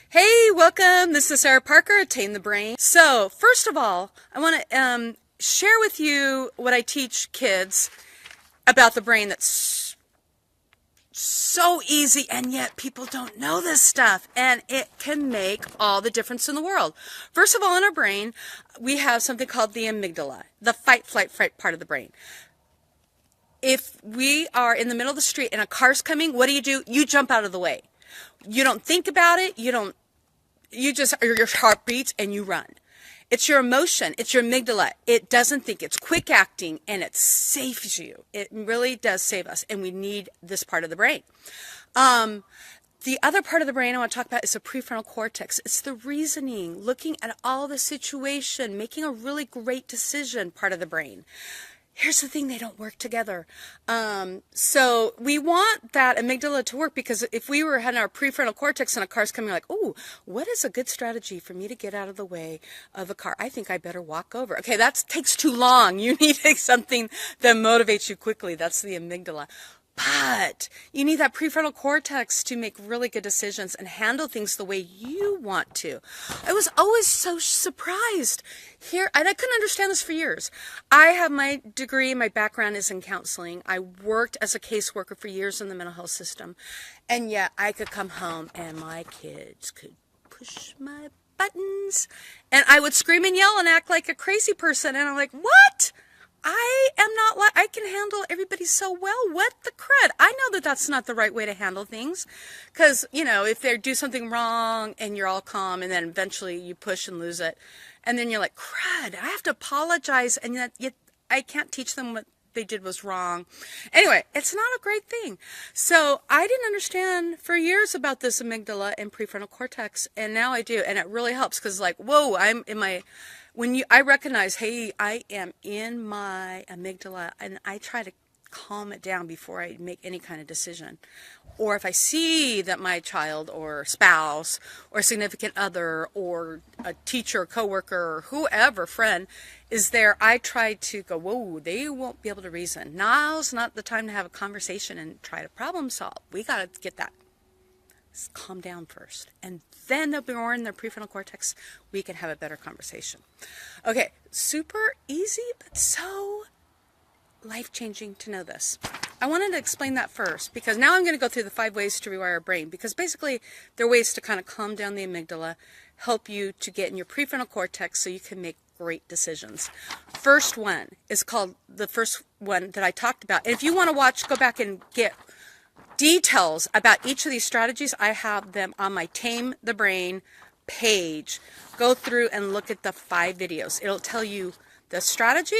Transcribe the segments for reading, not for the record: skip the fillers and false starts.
Hey, welcome. This is Sarah Parker at Tame the Brain. So, first of all, I want to share with you what I teach kids about the brain that's so easy, and yet people don't know this stuff, and it can make all the difference in the world. First of all, in our brain, we have something called the amygdala, the fight, flight, fright part of the brain. If we are in the middle of the street and a car's coming, what do? You jump out of the way. You don't think about it. You just, your heart beats and you run. It's your emotion. It's your amygdala. It doesn't think. It's quick acting, and it saves you. It really does save us, and we need this part of the brain. The other part of the brain I want to talk about is the prefrontal cortex. It's the reasoning, looking at all the situation, making a really great decision part of the brain. Here's the thing, they don't work together. So we want that amygdala to work, because if we were having our prefrontal cortex and a car's coming, like, oh, what is a good strategy for me to get out of the way of a car? I think I better walk over. Okay, that takes too long. You need something that motivates you quickly. That's the amygdala. But you need that prefrontal cortex to make really good decisions and handle things the way you want to. I was always so surprised here, and I couldn't understand this for years. I have my degree, my background is in counseling. I worked as a caseworker for years in the mental health system, and yet I could come home and my kids could push my buttons, and I would scream and yell and act like a crazy person, and I'm like, what? I am not like, I can handle everybody so well. What the crud? I know that that's not the right way to handle things, because, if they do something wrong and you're all calm, and then eventually you push and lose it, and then you're like, crud, I have to apologize, and yet I can't teach them what they did was wrong. Anyway, it's not a great thing. So I didn't understand for years about this amygdala and prefrontal cortex, and now I do, and it really helps, because like, whoa, I recognize, hey, I am in my amygdala, and I try to calm it down before I make any kind of decision. Or if I see that my child or spouse or significant other or a teacher, coworker, or whoever, friend is there, I try to go, whoa, they won't be able to reason. Now's not the time to have a conversation and try to problem solve. We got to get that. Calm down first, and then they'll be more in their prefrontal cortex. We can have a better conversation. Okay, super easy, but so life-changing to know this. I wanted to explain that first, because now I'm going to go through the 5 ways to rewire our brain, because basically they're ways to kind of calm down the amygdala, help you to get in your prefrontal cortex so you can make great decisions. First one is called the first one that I talked about. And if you want to go back and get details about each of these strategies, I have them on my Tame the Brain page. Go through and look at the 5 videos. It'll tell you the strategy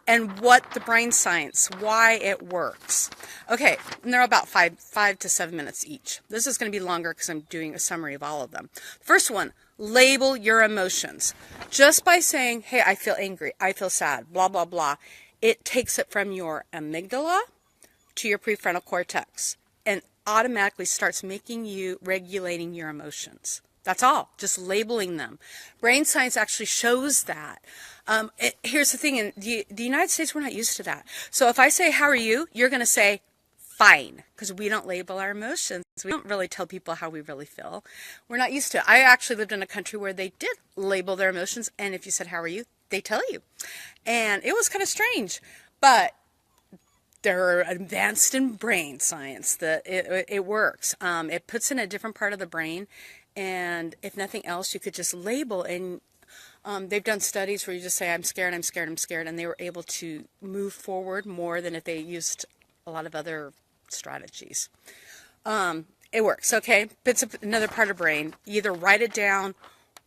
and what the brain science, why it works. Okay, and they're about 5 to 7 minutes each. This is going to be longer because I'm doing a summary of all of them. First one, label your emotions. Just by saying, hey, I feel angry, I feel sad, blah, blah, blah, it takes it from your amygdala to your prefrontal cortex, and automatically starts regulating your emotions. That's all, just labeling them. Brain science actually shows that. Here's the thing, in the United States, we're not used to that. So if I say, how are you? You're going to say, fine, because we don't label our emotions. We don't really tell people how we really feel. We're not used to it. I actually lived in a country where they did label their emotions, and if you said, how are you? They tell you. And it was kind of strange, but they're advanced in brain science, that it works. It puts in a different part of the brain, and if nothing else, you could just label, and they've done studies where you just say, I'm scared, I'm scared, I'm scared, and they were able to move forward more than if they used a lot of other strategies. It works, okay? It's another part of the brain. You either write it down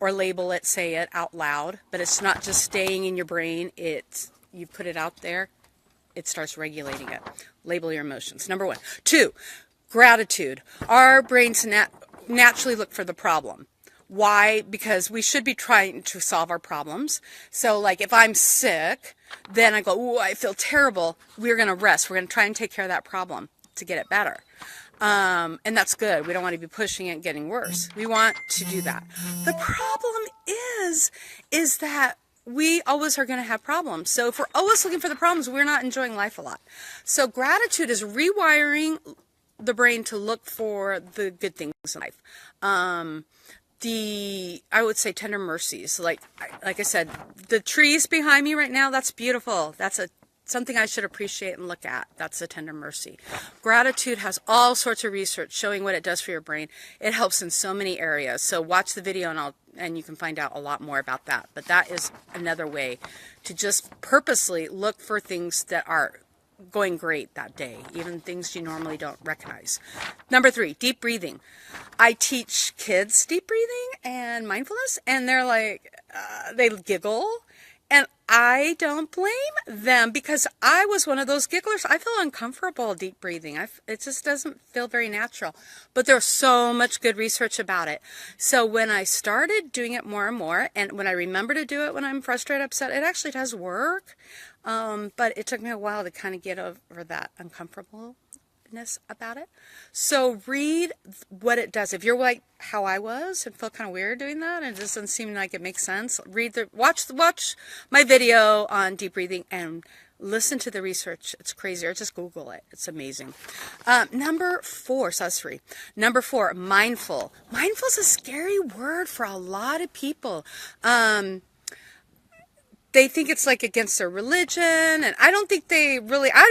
or label it, say it out loud, but it's not just staying in your brain. You put it out there. It starts regulating it. Label your emotions. Number 1. 2, gratitude. Our brains naturally look for the problem. Why? Because we should be trying to solve our problems. So like if I'm sick, then I go, oh, I feel terrible. We're going to rest. We're going to try and take care of that problem to get it better. And that's good. We don't want to be pushing it and getting worse. We want to do that. The problem is that we always are going to have problems. So if we're always looking for the problems, we're not enjoying life a lot. So gratitude is rewiring the brain to look for the good things in life. I would say tender mercies. Like I said, the trees behind me right now, that's beautiful. That's something I should appreciate and look at. That's a tender mercy. Gratitude has all sorts of research showing what it does for your brain. It helps in so many areas. So watch the video and you can find out a lot more about that. But that is another way to just purposely look for things that are going great that day, even things you normally don't recognize. Number 3, deep breathing. I teach kids deep breathing and mindfulness, and they're like, they giggle, and I don't blame them because I was one of those gigglers. I feel uncomfortable deep breathing. It just doesn't feel very natural, but there's so much good research about it. So when I started doing it more and more, and when I remember to do it when I'm frustrated, upset, it actually does work. But it took me a while to kind of get over that uncomfortableness about it. So read what it does. If you're like how I was and feel kind of weird doing that and it just doesn't seem like it makes sense, watch my video on deep breathing and listen to the research. It's crazy. Or just Google it. It's amazing. Number 4, so that's 3. Number 4, mindful. Mindful is a scary word for a lot of people. They think it's like against their religion, and I don't think I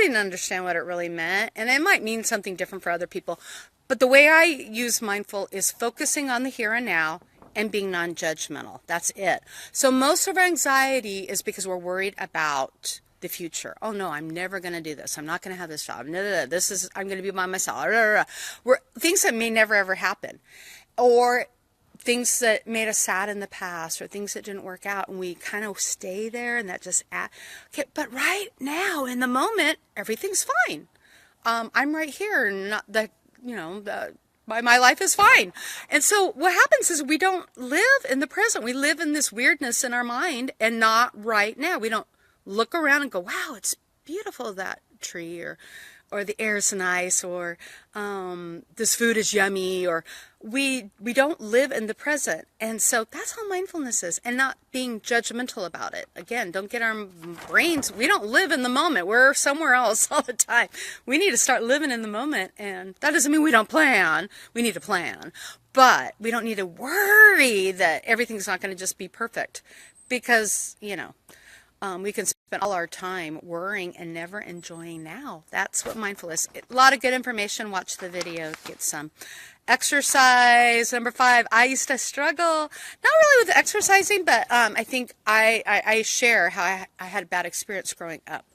didn't understand what it really meant, and it might mean something different for other people. But the way I use mindful is focusing on the here and now and being non-judgmental. That's it. So most of our anxiety is because we're worried about the future. Oh no, I'm never going to do this. I'm not going to have this job. No. I'm going to be by myself. Things that may never ever happen. Or things that made us sad in the past or things that didn't work out, and we kind of stay there, and that just okay. But right now in the moment, everything's fine. I'm right here, not that my life is fine. And so what happens is we don't live in the present. We live in this weirdness in our mind and not right now. We don't look around and go, wow, it's beautiful, that tree, or the air is nice, or this food is yummy, or we don't live in the present. And so that's how mindfulness is, and not being judgmental about it. Again, don't get our brains, we don't live in the moment. We're somewhere else all the time. We need to start living in the moment, and that doesn't mean we don't plan. We need to plan, but we don't need to worry that everything's not going to just be perfect, because, we can spend all our time worrying and never enjoying now. That's what mindfulness is. A lot of good information. Watch the video. Get some exercise. Number 5, I used to struggle, not really with exercising, but I think I share how I had a bad experience growing up,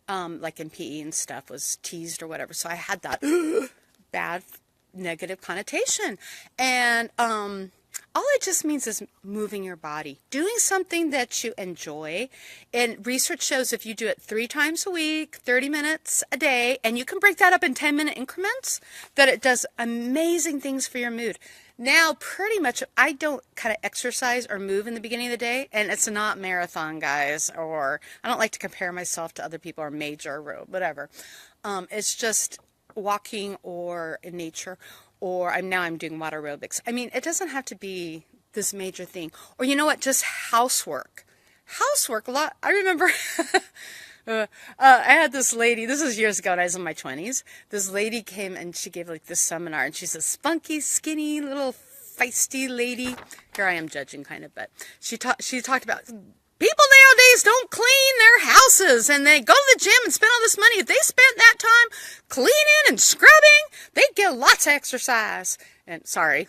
like in PE and stuff, was teased or whatever. So I had that bad negative connotation. And all it just means is moving your body, doing something that you enjoy. And research shows if you do it 3 times a week, 30 minutes a day, and you can break that up in 10-minute increments, that it does amazing things for your mood. Now, pretty much, I don't kind of exercise or move in the beginning of the day, and it's not marathon, guys, or I don't like to compare myself to other people or major or whatever. It's just walking or in nature. Or I'm doing water aerobics. I mean, it doesn't have to be this major thing. Or you know what? Just housework. Housework, a lot. I remember I had this lady, this was years ago when I was in my 20s. This lady came and she gave like this seminar, and she's a spunky, skinny, little feisty lady. Here I am judging kind of, but she talked about people nowadays don't clean their houses, and they go to the gym and spend all this money. If they spent that time cleaning and scrubbing, they'd get lots of exercise. And sorry,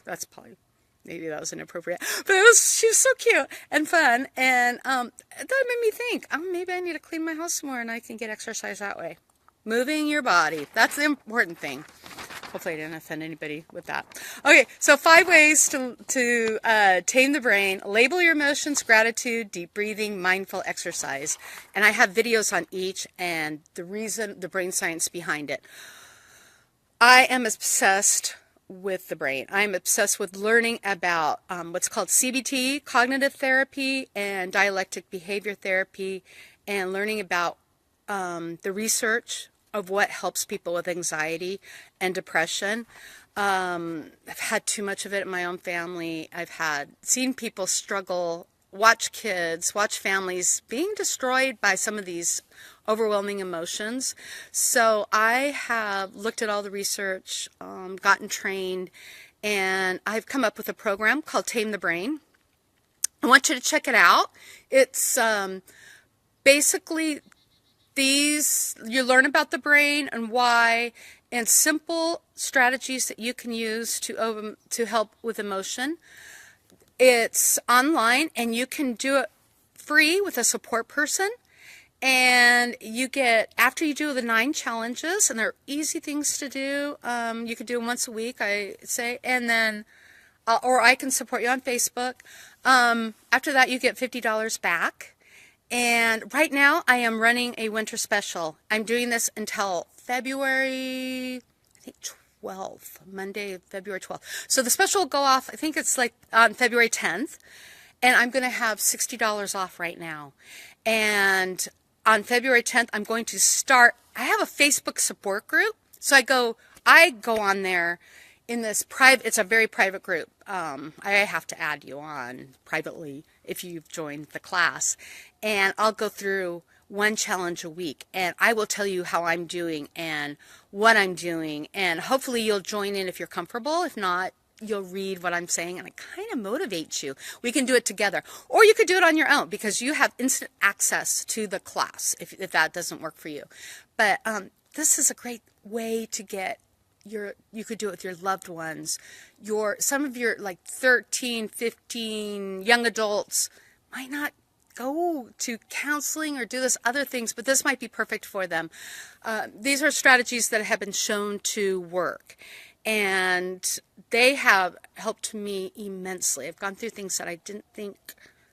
maybe that was inappropriate, but she was so cute and fun, and that made me think, maybe I need to clean my house more, and I can get exercise that way. Moving your body, that's the important thing. Hopefully I didn't offend anybody with that. Okay, so 5 ways to tame the brain. Label your emotions: gratitude, deep breathing, mindful exercise. And I have videos on each and the brain science behind it. I am obsessed with the brain. I'm obsessed with learning about what's called CBT, cognitive therapy, and dialectic behavior therapy, and learning about the research of what helps people with anxiety and depression. I've had too much of it in my own family. I've seen people struggle, watch kids, watch families being destroyed by some of these overwhelming emotions. So I have looked at all the research, gotten trained, and I've come up with a program called Tame the Brain. I want you to check it out. It's basically you learn about the brain and why, and simple strategies that you can use to help with emotion. It's online, and you can do it free with a support person. And you get, after you do the 9 challenges, and they're easy things to do, you can do them once a week, I say, and then, or I can support you on Facebook. After that, you get $50 back. And right now, I am running a winter special. I'm doing this until February, I think 12th, Monday, February 12th. So the special will go off, I think it's like on February 10th. And I'm going to have $60 off right now. And on February 10th, I'm going to start, I have a Facebook support group. So I go on there in this private, it's a very private group. I have to add you on privately if you've joined the class. And I'll go through 1 challenge a week, and I will tell you how I'm doing and what I'm doing. And hopefully you'll join in if you're comfortable. If not, you'll read what I'm saying, and it kind of motivates you. We can do it together. Or you could do it on your own, because you have instant access to the class if that doesn't work for you. But this is a great way to get you could do it with your loved ones. Some of your like 13, 15 young adults might not go to counseling or do this other things, but this might be perfect for them. These are strategies that have been shown to work, and they have helped me immensely. I've gone through things that I didn't think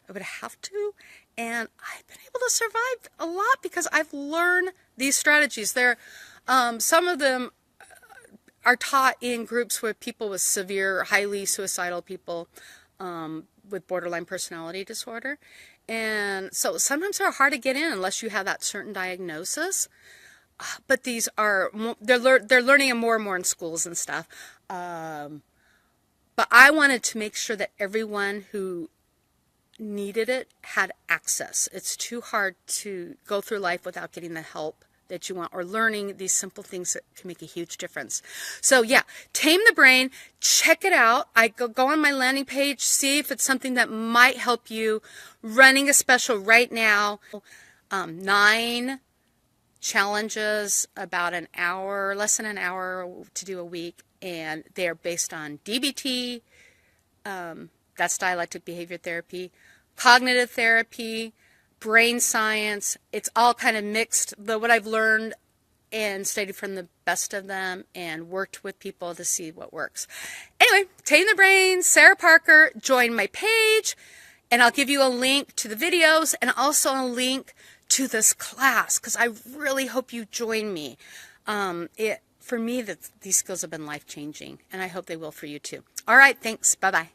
I would have to, and I've been able to survive a lot because I've learned these strategies. Some of them are taught in groups with people with severe, highly suicidal people with borderline personality disorder. And so sometimes they're hard to get in unless you have that certain diagnosis. But these are, they're learning them more and more in schools and stuff. But I wanted to make sure that everyone who needed it had access. It's too hard to go through life without getting the help that you want, or learning these simple things that can make a huge difference. So yeah, Tame the Brain, check it out. I go on my landing page, see if it's something that might help you. Running a special right now, 9 challenges, about an hour, less than an hour to do a week, and they're based on DBT, that's dialectic behavior therapy, cognitive therapy, brain science. It's all kind of mixed, what I've learned and studied from the best of them and worked with people to see what works. Anyway, Tame the Brain, Sarah Parker. Join my page, and I'll give you a link to the videos and also a link to this class, because I really hope you join me. For me, these skills have been life-changing, and I hope they will for you too. All right, thanks. Bye-bye.